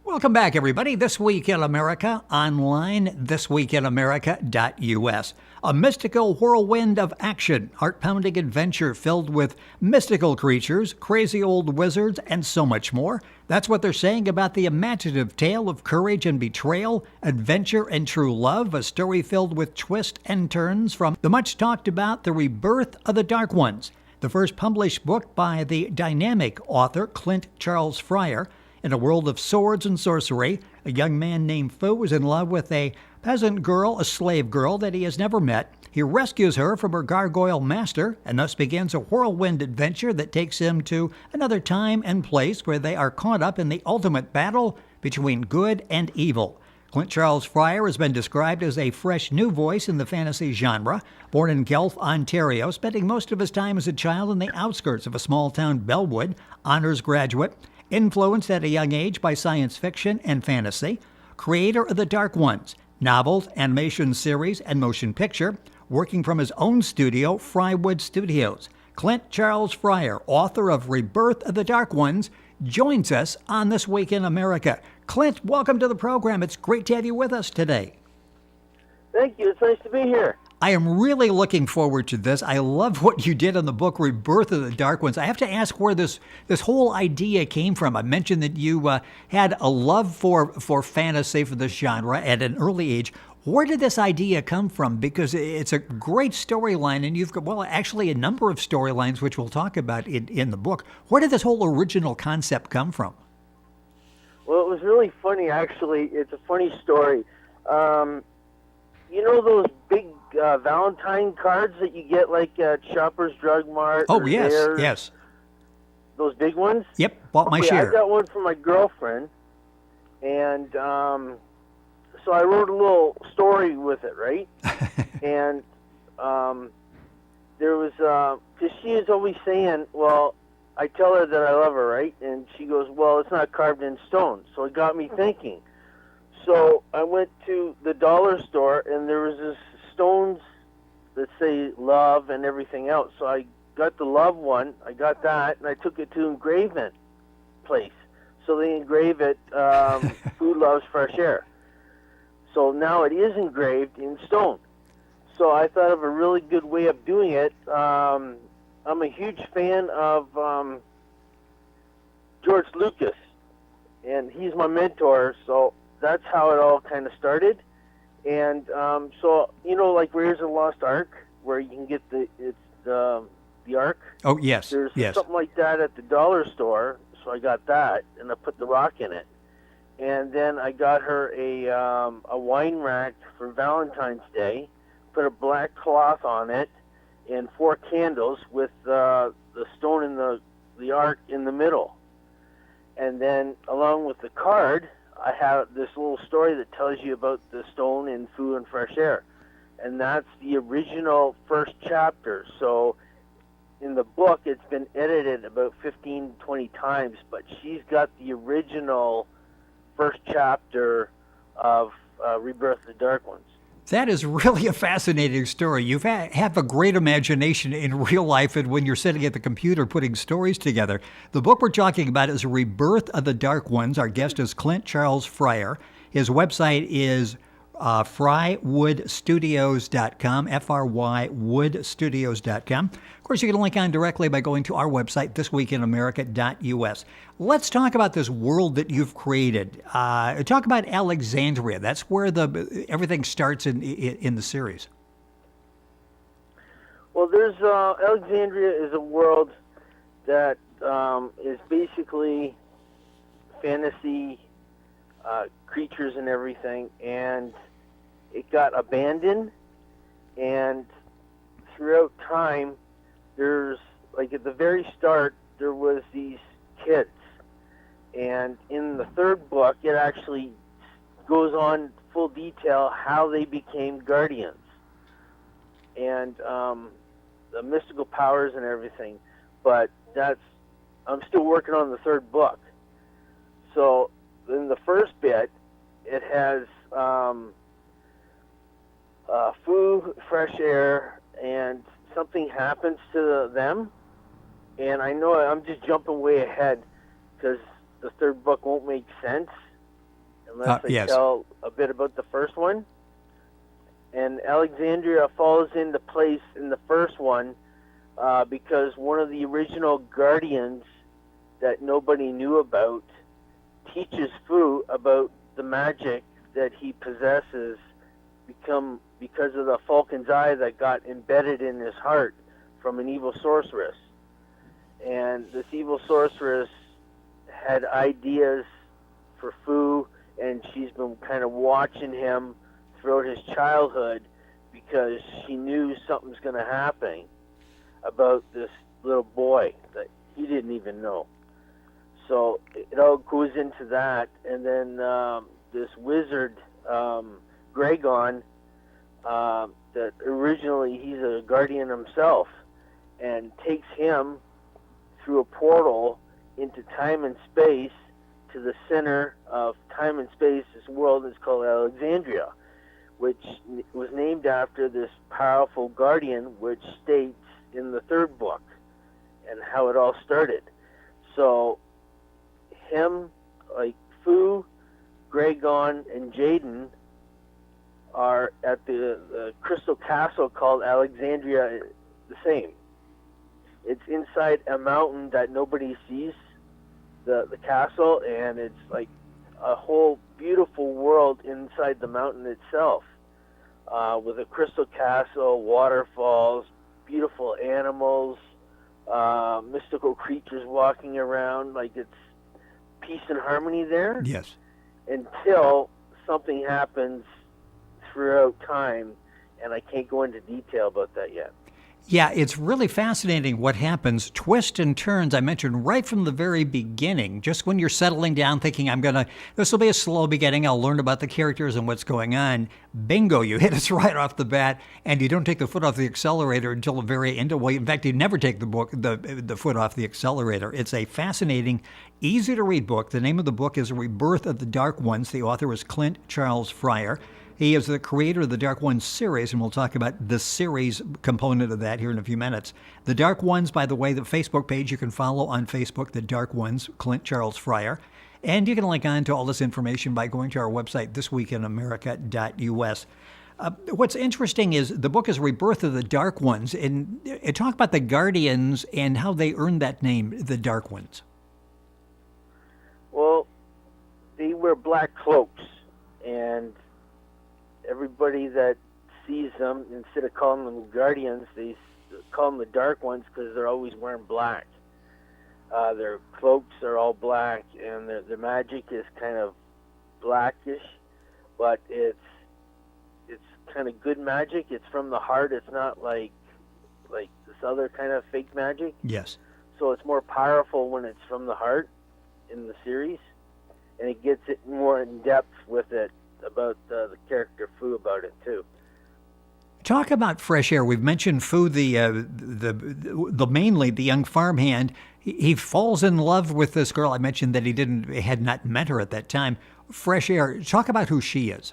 Welcome back, everybody. This Week in America, online, thisweekinamerica.us. A mystical whirlwind of action, heart-pounding adventure filled with mystical creatures, crazy old wizards, and so much more. That's what they're saying about the imaginative tale of courage and betrayal, adventure and true love, a story filled with twists and turns from the much-talked-about The Rebirth of the Dark Ones, the first published book by the dynamic author Clint Charles Fryer. In a world of swords and sorcery, a young man named Fu is in love with a peasant girl, a slave girl that he has never met. He rescues her from her gargoyle master, and thus begins a whirlwind adventure that takes him to another time and place where they are caught up in the ultimate battle between good and evil. Clint Charles Fryer has been described as a fresh new voice in the fantasy genre. Born in Guelph, Ontario, spending most of his time as a child in the outskirts of a small town, Bellwood, honors graduate, influenced at a young age by science fiction and fantasy, creator of The Dark Ones, novels, animation series, and motion picture, working from his own studio, Frywood Studios. Clint Charles Fryer, author of Rebirth of the Dark Ones, joins us on This Week in America. Clint, welcome to the program. It's great to have you with us today. Thank you. It's nice to be here. I am really looking forward to this. I love what you did on the book Rebirth of the Dark Ones. I have to ask where this whole idea came from. I mentioned that you had a love for fantasy, for this genre at an early age. Where did this idea come from? Because it's a great storyline, and you've got, well, actually a number of storylines, which we'll talk about in the book. Where did this whole original concept come from? Well, it was really funny, actually. It's a funny story. You know those big Valentine cards that you get like at Shoppers Drug Mart? Oh, yes, Zayre's? yes. Those big ones? Yep, bought my share. I got one for my girlfriend, and so I wrote a little story with it, right? And there was, because she is always saying, well, I tell her that I love her, right? And she goes, well, it's not carved in stone. So it got me thinking. So I went to the dollar store, and there was this stones that say love and everything else. So I got the love one, I got that, and I took it to engraving place. So they engrave it, Food Loves Fresh Air. So now it is engraved in stone. So I thought of a really good way of doing it. I'm a huge fan of George Lucas, and he's my mentor, so that's how it all kind of started. And so, you know, like Raiders of the Lost Ark, where you can get the Ark. Oh, yes, There's yes. something like that at the dollar store, so I got that, and I put the rock in it. And then I got her a wine rack for Valentine's Day, put a black cloth on it, and 4 candles with the stone in the Ark in the middle. And then along with the card, I have this little story that tells you about the stone and food and fresh air. And that's the original first chapter. So in the book, it's been edited about 15, 20 times, but she's got the original first chapter of Rebirth of the Dark Ones. That is really a fascinating story. You have a great imagination in real life and when you're sitting at the computer putting stories together. The book we're talking about is Rebirth of the Dark Ones. Our guest is Clint Charles Fryer. His website is frywoodstudios.com, FRYwoodstudios.com. Of course, you can link on directly by going to our website, thisweekinamerica.us. Let's talk about this world that you've created. Talk about Alexandria. That's where everything starts in the series. Well, there's Alexandria is a world that is basically fantasy creatures and everything, and it got abandoned, and throughout time there's, like, at the very start there was these kids, and in the third book it actually goes on full detail how they became guardians and the mystical powers and everything, but I'm still working on the third book. So in the first bit, it has food, fresh air, and something happens to them. And I know I'm just jumping way ahead because the third book won't make sense unless I Yes. tell a bit about the first one. And Alexandria falls into place in the first one because one of the original guardians that nobody knew about teaches Fu about the magic that he possesses because of the falcon's eye that got embedded in his heart from an evil sorceress. And this evil sorceress had ideas for Fu, and she's been kind of watching him throughout his childhood because she knew something's going to happen about this little boy that he didn't even know. So it all goes into that, and then this wizard, Gregon, that originally he's a guardian himself, and takes him through a portal into time and space to the center of time and space. This world is called Alexandria, which was named after this powerful guardian, which states in the third book, and how it all started. So him, like Fu, Gregon, and Jaden are at the crystal castle called Alexandria, the same. It's inside a mountain that nobody sees, the castle, and it's like a whole beautiful world inside the mountain itself, with a crystal castle, waterfalls, beautiful animals, mystical creatures walking around. Like, it's peace and harmony there. Yes. Until something happens throughout time, and I can't go into detail about that yet. Yeah, it's really fascinating what happens, twists and turns, I mentioned right from the very beginning, just when you're settling down thinking, this will be a slow beginning, I'll learn about the characters and what's going on. Bingo, you hit us right off the bat, and you don't take the foot off the accelerator until the very end. In fact, you never take the foot off the accelerator. It's a fascinating, easy to read book. The name of the book is Rebirth of the Dark Ones. The author is Clint Charles Fryer. He is the creator of the Dark Ones series, and we'll talk about the series component of that here in a few minutes. The Dark Ones, by the way, the Facebook page you can follow on Facebook, The Dark Ones, Clint Charles Fryer. And you can link on to all this information by going to our website, thisweekinamerica.us. What's interesting is the book is Rebirth of the Dark Ones, and it talks about the Guardians and how they earned that name, the Dark Ones. Well, they wear black cloaks, and everybody that sees them, instead of calling them guardians, they call them the Dark Ones because they're always wearing black. Their cloaks are all black, and their magic is kind of blackish, but it's kind of good magic. It's from the heart. It's not like this other kind of fake magic. Yes. So it's more powerful when it's from the heart in the series, and it gets it more in depth with it about the character Fu about it too. Talk about fresh air. We've mentioned Fu, the mainly the young farmhand. He falls in love with this girl. I mentioned that he had not met her at that time. Fresh air. Talk about who she is.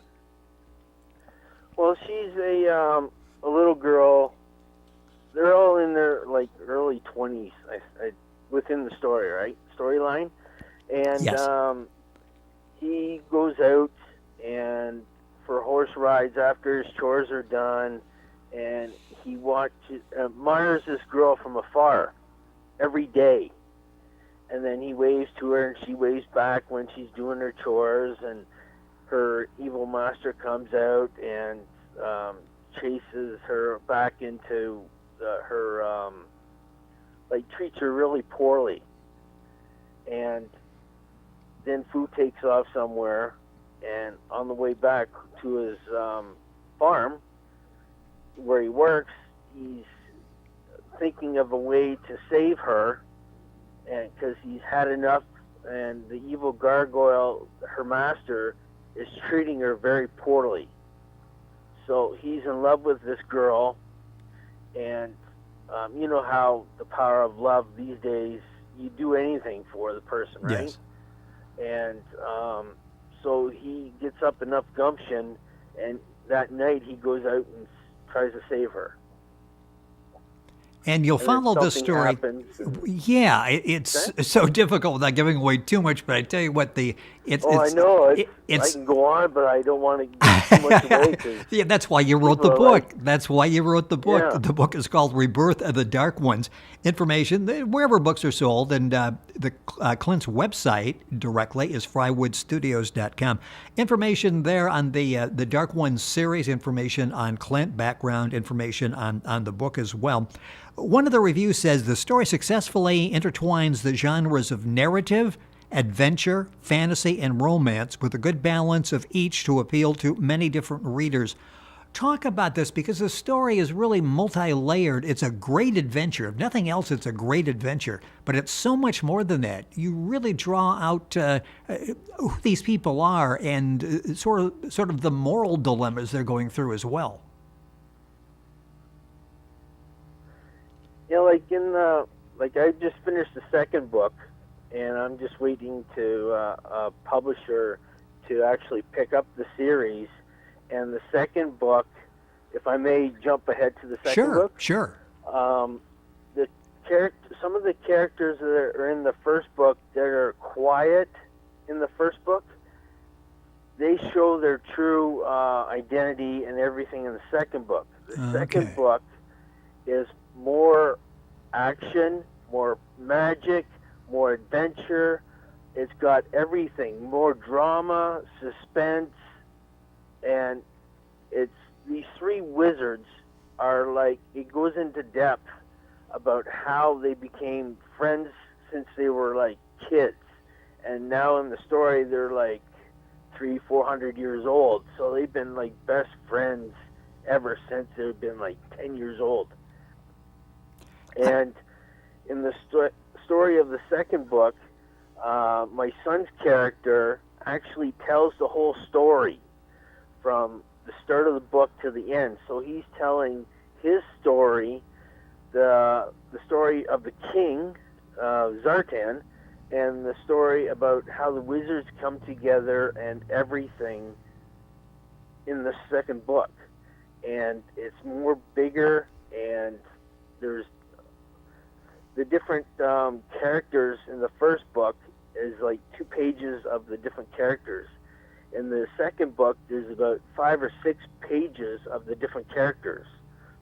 Well, she's a little girl. They're all in their early 20s, within the story, right? Storyline, and yes. He goes out and for horse rides after his chores are done, and he admires this girl from afar every day, and then he waves to her and she waves back when she's doing her chores, and her evil master comes out and chases her back into her treats her really poorly, and then Fu takes off somewhere. And on the way back to his farm, where he works, he's thinking of a way to save her, and because he's had enough, and the evil gargoyle, her master, is treating her very poorly. So he's in love with this girl, and you know how the power of love these days, you do anything for the person, right? Yes. And so he gets up enough gumption, and that night he goes out and tries to save her. And you'll and then follow this something story. happens. Yeah, it's so difficult without giving away too much. But I tell you what, I know. I it's can go on, but I don't want to give too much away. 'Cause yeah, that's why you wrote the people book. are like, That's why you wrote the book. yeah. The book is called Rebirth of the Dark Ones. Information wherever books are sold, and Clint's website directly is frywoodstudios.com. Information there on the Dark Ones series, information on Clint, background information on the book as well. One of the reviews says the story successfully intertwines the genres of narrative, adventure, fantasy, and romance with a good balance of each to appeal to many different readers. Talk about this, because the story is really multi-layered. It's a great adventure. If nothing else, it's a great adventure. But it's so much more than that. You really draw out who these people are and sort of the moral dilemmas they're going through as well. Yeah, like I just finished the second book, and I'm just waiting to a publisher to actually pick up the series. And the second book, if I may jump ahead to the second book. Sure. Some of the characters that are in the first book that are quiet in the first book, they show their true identity and everything in the second book. The second book is more action, more magic, more adventure. It's got everything, more drama, suspense, and it's these three wizards are like, it goes into depth about how they became friends since they were like kids, and now in the story they're like 300-400 years old, so they've been like best friends ever since they've been like 10 years old. And in the story of the second book, my son's character actually tells the whole story from the start of the book to the end. So he's telling his story, the story of the king, Stratton, and the story about how the wizards come together and everything in the second book. And it's more bigger, and there's the different characters in the first book is like 2 pages of the different characters. In the second book, there's about 5 or 6 pages of the different characters.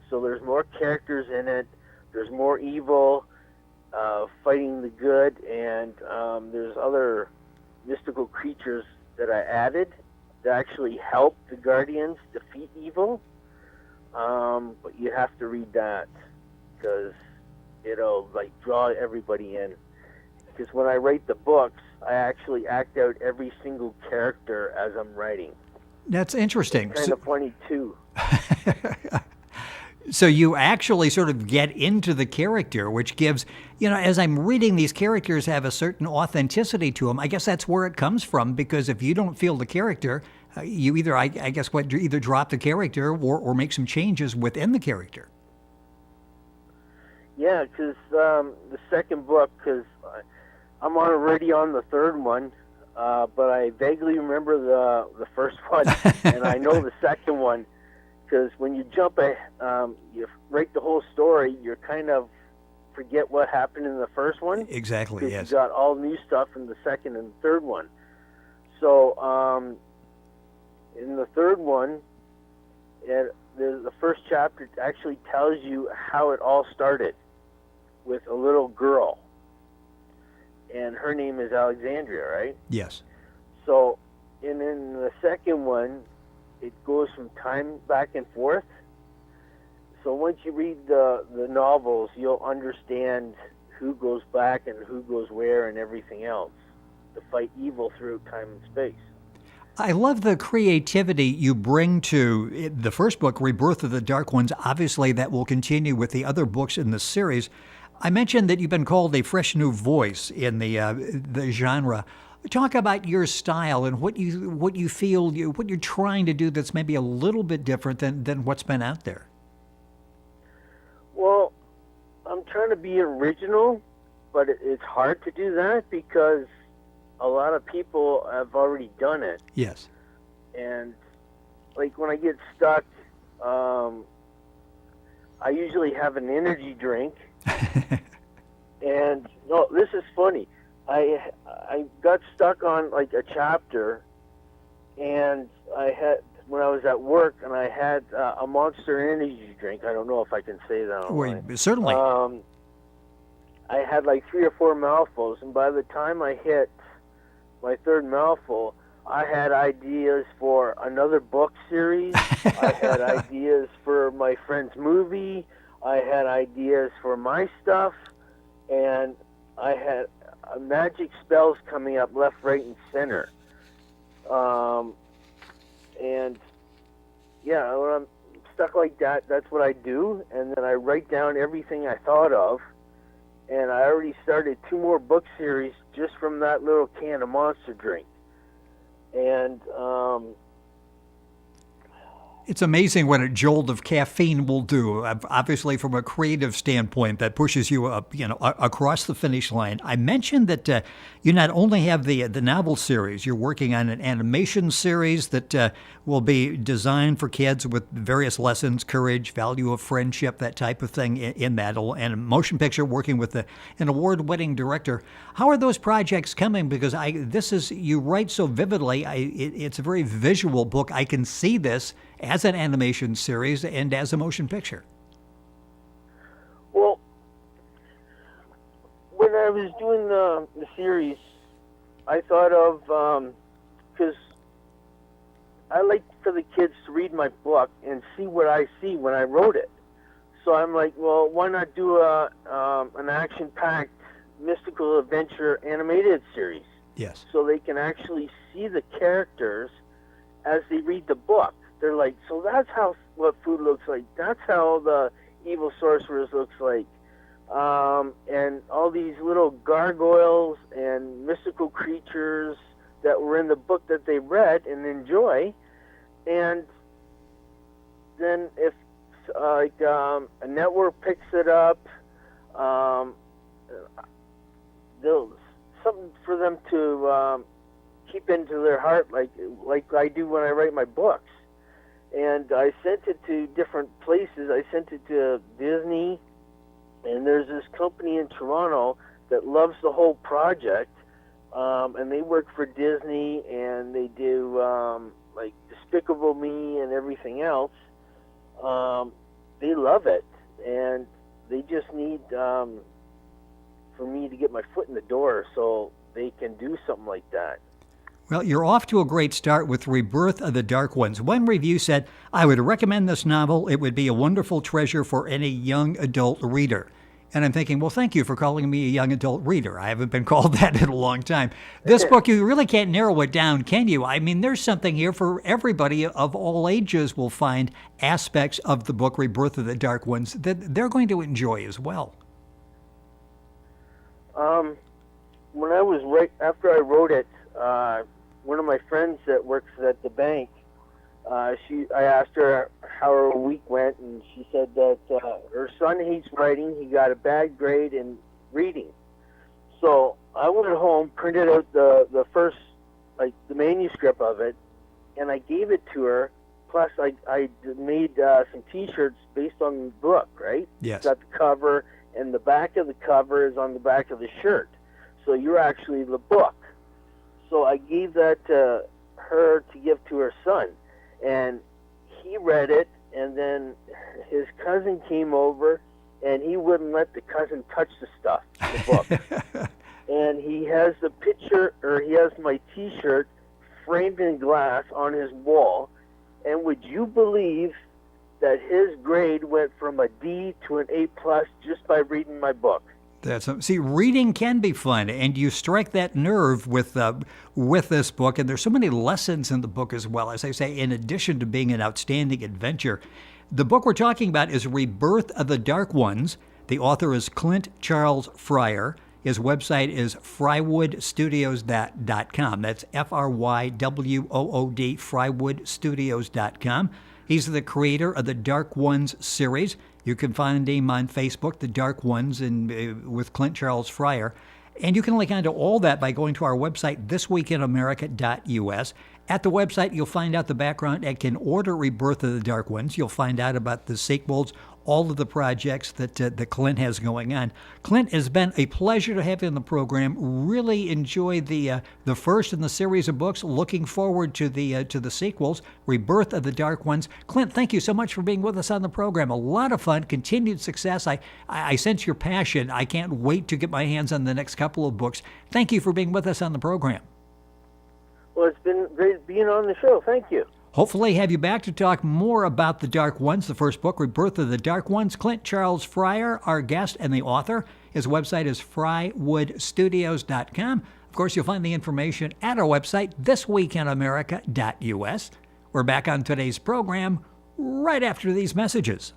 So there's more characters in it. There's more evil fighting the good, and there's other mystical creatures that I added that actually help the Guardians defeat evil. But you have to read that because it'll like draw everybody in. Because when I write the books, I actually act out every single character as I'm writing. That's interesting. It's kind of funny too. So you actually sort of get into the character, which gives, as I'm reading, these characters have a certain authenticity to them. I guess that's where it comes from, because if you don't feel the character, you either, I guess, either drop the character or make some changes within the character. Yeah, because the second book, because I'm already on the third one, but I vaguely remember the first one, and I know the second one, because when you you write the whole story, you kind of forget what happened in the first one. Exactly, yes. Because you got all new stuff in the second and third one. So in the third one, the first chapter actually tells you how it all started with a little girl. And her name is Alexandria, right? Yes. So, and in the second one, it goes from time back and forth. So once you read the novels, you'll understand who goes back and who goes where and everything else to fight evil through time and space. I love the creativity you bring to the first book, Rebirth of the Dark Ones. Obviously, that will continue with the other books in the series. I mentioned that you've been called a fresh new voice in the genre. Talk about your style and what you feel, what you're trying to do that's maybe a little bit different than what's been out there. Well, I'm trying to be original, but it's hard to do that because a lot of people have already done it. Yes. And like when I get stuck, I usually have an energy drink. And no, this is funny. I got stuck on like a chapter, and when I was at work, and I had a Monster energy drink. I don't know if I can say that online. Well, certainly. I had like 3 or 4 mouthfuls, and by the time I hit my third mouthful, I had ideas for another book series. I had ideas for my friend's movie. I had ideas for my stuff, and I had magic spells coming up left, right, and center. And yeah, when I'm stuck like that, that's what I do. And then I write down everything I thought of. And I already started 2 more book series just from that little can of Monster drink. And it's amazing what a jolt of caffeine will do. Obviously, from a creative standpoint, that pushes you up, across the finish line. I mentioned that you not only have the novel series, you're working on an animation series that will be designed for kids with various lessons, courage, value of friendship, that type of thing in that, and a motion picture working with an award-winning director. How are those projects coming? Because you write so vividly. It's a very visual book. I can see this as an animation series and as a motion picture. Well, when I was doing the series, I thought of, because I like for the kids to read my book and see what I see when I wrote it. So I'm like, well, why not do an action-packed mystical adventure animated series? Yes. So they can actually see the characters as they read the book. They're like, so that's what food looks like. That's how the evil sorcerers looks like. And all these little gargoyles and mystical creatures that were in the book that they read and enjoy. And then if a network picks it up, something for them to keep into their heart, like I do when I write my books. And I sent it to different places. I sent it to Disney, and there's this company in Toronto that loves the whole project, and they work for Disney, and they do like Despicable Me and everything else. They love it, and they just need for me to get my foot in the door so they can do something like that. Well, you're off to a great start with Rebirth of the Dark Ones. One review said, I would recommend this novel. It would be a wonderful treasure for any young adult reader. And I'm thinking, well, thank you for calling me a young adult reader. I haven't been called that in a long time. This book, you really can't narrow it down, can you? I mean, there's something here for everybody of all ages will find aspects of the book, Rebirth of the Dark Ones, that they're going to enjoy as well. When I was after I wrote it, one of my friends that works at the bank, I asked her how her week went, and she said that her son hates writing. He got a bad grade in reading. So I went home, printed out the first, the manuscript of it, and I gave it to her. Plus, I made some T-shirts based on the book, right? Yes. It's got the cover, and the back of the cover is on the back of the shirt. So you're actually the book. So I gave that to her to give to her son. And he read it, and then his cousin came over, and he wouldn't let the cousin touch the stuff, the book. And he has the picture, or he has my T-shirt framed in glass on his wall. And would you believe that his grade went from a D to an A+ just by reading my book? See, reading can be fun, and you strike that nerve with this book, and there's so many lessons in the book as well. As I say, in addition to being an outstanding adventure, the book we're talking about is Rebirth of the Dark Ones. The author is Clint Charles Fryer. His website is frywoodstudios.com. That's FRYWOOD, frywoodstudios.com. He's the creator of the Dark Ones series. You can find him on Facebook, The Dark Ones, with Clint Charles Fryer. And you can link onto all that by going to our website, thisweekinamerica.us. At the website, you'll find out the background and can order Rebirth of the Dark Ones. You'll find out about the sequels, all of the projects that Clint has going on. Clint, has been a pleasure to have you on the program. Really enjoyed the first in the series of books. Looking forward to the sequels, Rebirth of the Dark Ones. Clint, thank you so much for being with us on the program. A lot of fun, continued success. I sense your passion. I can't wait to get my hands on the next couple of books. Thank you for being with us on the program. Well, it's been great being on the show. Thank you. Hopefully have you back to talk more about The Dark Ones, the first book, Rebirth of the Dark Ones. Clint Charles Fryer, our guest and the author. His website is frywoodstudios.com. Of course, you'll find the information at our website, thisweekinamerica.us. We're back on today's program right after these messages.